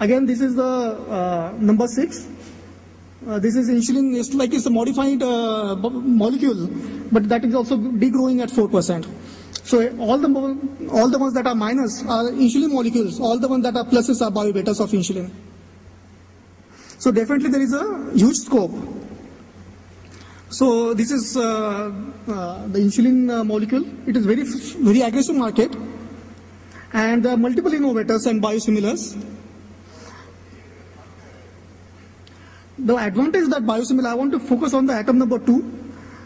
Again, this is the number 6. This is insulin. It's a modified molecule, but that is also degrowing at 4%. So all the ones that are minus are insulin molecules. All the ones that are pluses are biobetas of insulin. So definitely there is a huge scope. So this is the insulin molecule. It is very aggressive market, and there are multiple innovators and biosimilars. The advantage that biosimilar, I want to focus on the atom number 2.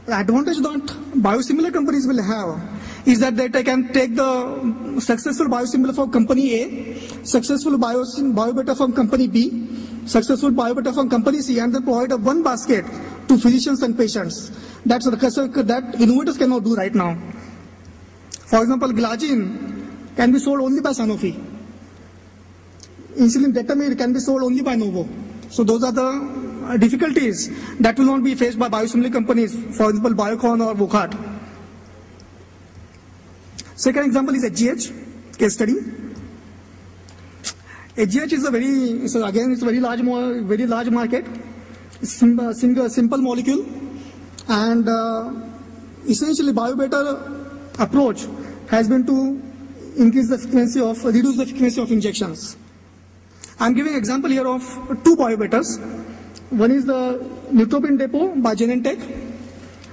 The advantage that biosimilar companies will have is that they can take the successful biosimilar from company A, successful biobeta from company B, successful biobeta from company C, and then provide a one basket to physicians and patients. That's that innovators cannot do right now. For example, Glargine can be sold only by Sanofi. Insulin Detamir can be sold only by Novo. So those are the difficulties that will not be faced by biosimilar companies, for example, Biocon or Wockhardt. Second example is HGH case study. HGH is a very large market. It's a simple molecule, and essentially biobeta approach has been to reduce the frequency of injections. I'm giving example here of 2 biobetas. One is the Neutropin Depot by Genentech.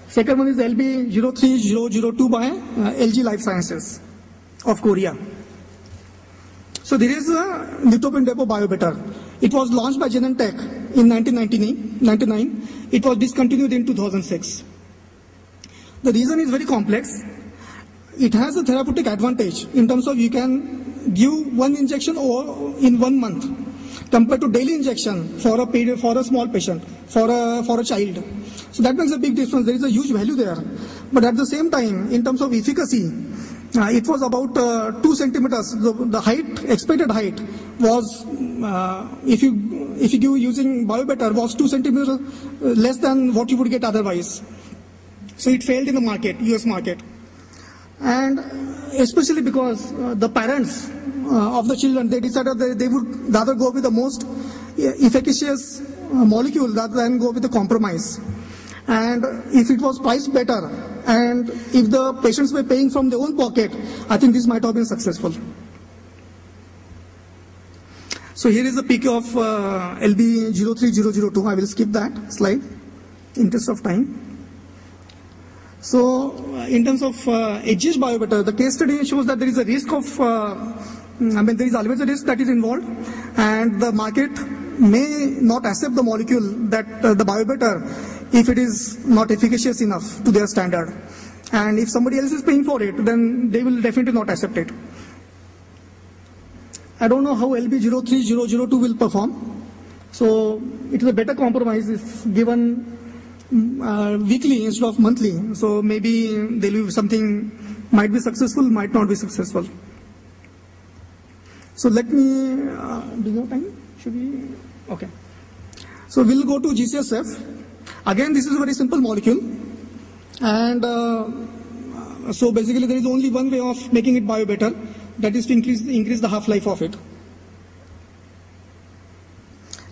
Second one is LB03002 by LG Life Sciences of Korea. So there is a Neutropin Depot biobeta. It was launched by Genentech in 1999. It was discontinued in 2006. The reason is very complex. It has a therapeutic advantage in terms of you can give one injection or in 1 month compared to daily injection for a small patient, for a child. So that makes a big difference. There is a huge value there. But at the same time, in terms of efficacy, it was about 2 centimeters. The height, expected height, was if you give using biobeta was 2 centimeters less than what you would get otherwise. So it failed in the market, US market. And especially because the parents of the children, they decided that they would rather go with the most efficacious molecule rather than go with the compromise. And if it was priced better, and if the patients were paying from their own pocket, I think this might have been successful. So here is the peak of LB03002. I will skip that slide in interest of time. So in terms of HGH biobeta, the case study shows that there is a risk of, there is always a risk that is involved, and the market may not accept the molecule that the biobeta if it is not efficacious enough to their standard. And if somebody else is paying for it, then they will definitely not accept it. I don't know how LB03002 will perform. So it is a better compromise if given weekly instead of monthly. So maybe there will be something, might be successful, might not be successful. So let me, do you have time? Should we? Okay. So we'll go to GCSF. Again, this is a very simple molecule. And so basically there is only one way of making it biobetter, that is to increase the half-life of it.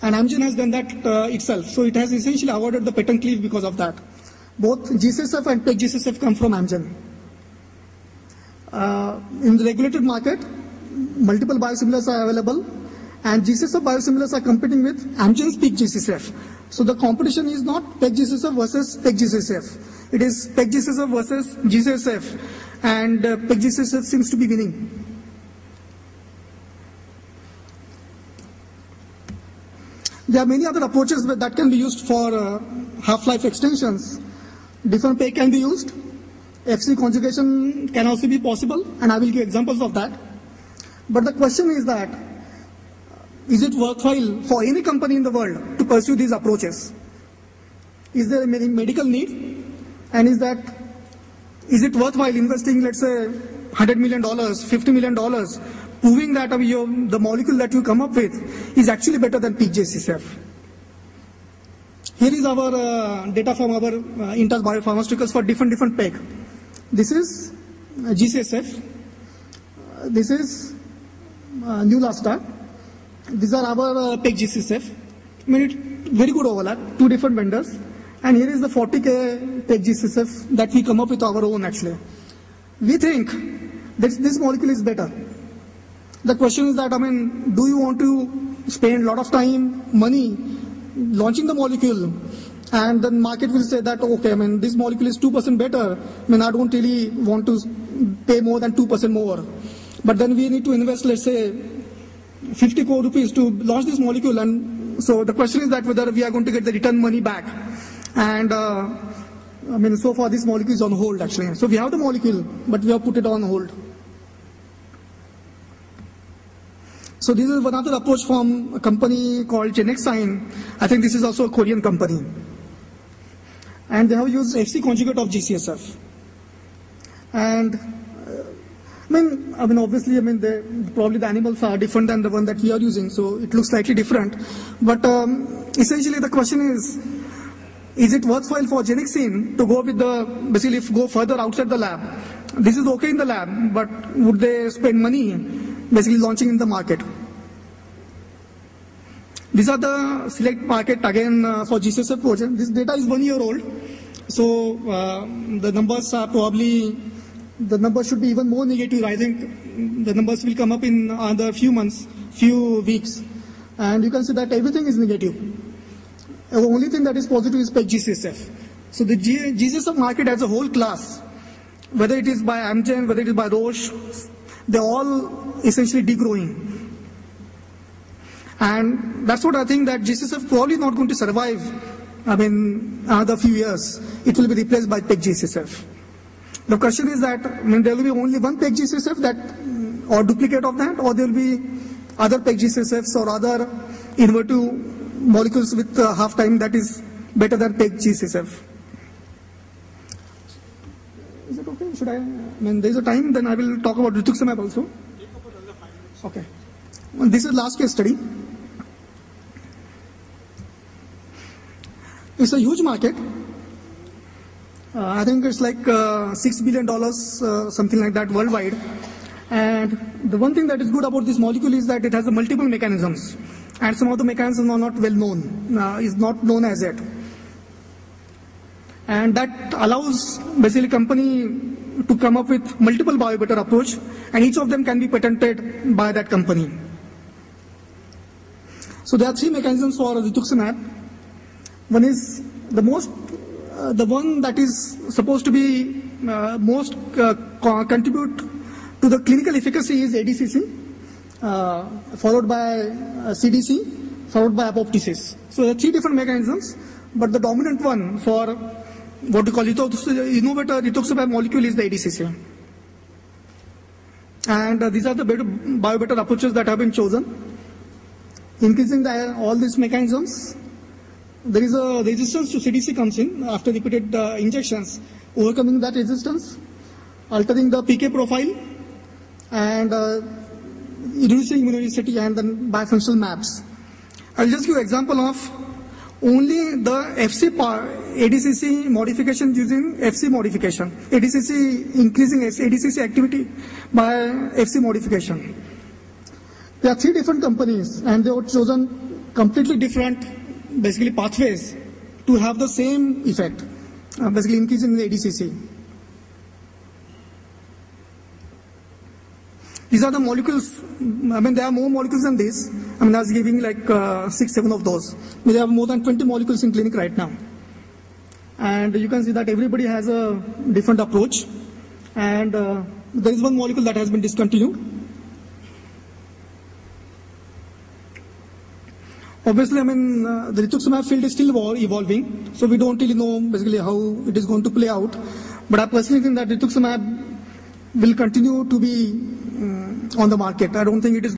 And Amgen has done that itself. So it has essentially avoided the patent cliff because of that. Both GCSF and PEG-GCSF come from Amgen. In the regulated market, multiple biosimilars are available, and GCSF biosimilars are competing with Amgen's PEG-GCSF. So the competition is not PEG-GCSF versus PEG-GCSF. It is PEG-GCSF versus GCSF, and PEG-GCSF seems to be winning. There are many other approaches that can be used for half-life extensions. Different PEG can be used. FC conjugation can also be possible, and I will give examples of that. But the question is that, is it worthwhile for any company in the world to pursue these approaches? Is there a medical need? And is it worthwhile investing, let's say, $100 million, $50 million, proving that the molecule that you come up with is actually better than PEG-GCSF? Here is our data from our Intas Biopharmaceuticals for different PEG. This is GCSF. This is Neulasta. These are our PEG-G-CSF. I mean, it's very good overlap, 2 different vendors. And here is the 40K PEG-G-CSF that we come up with our own actually. We think that this molecule is better. The question is that, I mean, do you want to spend a lot of time, money, launching the molecule, and the market will say that, okay, I mean, this molecule is 2% better. I mean, I don't really want to pay more than 2% more. But then we need to invest, let's say, 50 crore rupees to launch this molecule. And so the question is that whether we are going to get the return money back. And I mean, so far this molecule is on hold actually. So we have the molecule, but we have put it on hold. So this is another approach from a company called Genexine. I think this is also a Korean company. And they have used FC conjugate of G-CSF. And I mean, obviously, I mean, probably the animals are different than the one that we are using, so it looks slightly different. But essentially, the question is it worthwhile for Genexine to go with basically go further outside the lab? This is okay in the lab, but would they spend money basically launching in the market? These are the select market again for G-CSF project. This data is 1 year old, so the numbers are probably, the numbers should be even more negative. I think the numbers will come up in another few months, few weeks, and you can see that everything is negative. The only thing that is positive is PEG-G-CSF. So the G-CSF market as a whole class, whether it is by Amgen, whether it is by Roche, they're all essentially degrowing. And that's what I think, that G-CSF probably not going to survive, I mean, another few years. It will be replaced by PEG-G-CSF. The question is that, I mean, there will be only one PEG-G-CSF that, or duplicate of that, or there will be other PEG-G-CSFs or other innovative molecules with half-time that is better than PEG-G-CSF. Is it okay? Should I mean, there is a time, then I will talk about rituximab also. Okay. Well, this is last case study. It's a huge market. I think it's like $6 billion, something like that worldwide. And the one thing that is good about this molecule is that it has multiple mechanisms. And some of the mechanisms are not well known, is not known as yet. And that allows basically company to come up with multiple biobetter approach, and each of them can be patented by that company. So there are 3 mechanisms for rituximab. One is the one that is supposed to be most contribute to the clinical efficacy is ADCC, followed by CDC, followed by apoptosis. So there are 3 different mechanisms, but the dominant one for what we call innovator rituximab molecule is the ADCC. And these are the biobetter approaches that have been chosen. Increasing all these mechanisms, there is a resistance to CDC comes in after repeated injections. Overcoming that resistance, altering the PK profile, and reducing immunogenicity and then bifunctional maps. I'll just give an example of only the FC ADCC modification using FC modification. ADCC increasing ADCC activity by FC modification. There are 3 different companies, and they have chosen completely different basically pathways to have the same effect, basically increasing the ADCC. These are the molecules. I mean, there are more molecules than this. I mean, I was giving like 6, 7 of those. We have more than 20 molecules in clinic right now. And you can see that everybody has a different approach. And there is one molecule that has been discontinued. Obviously, I mean, the rituximab field is still evolving, so we don't really know basically how it is going to play out. But I personally think that rituximab will continue to be on the market. I don't think it is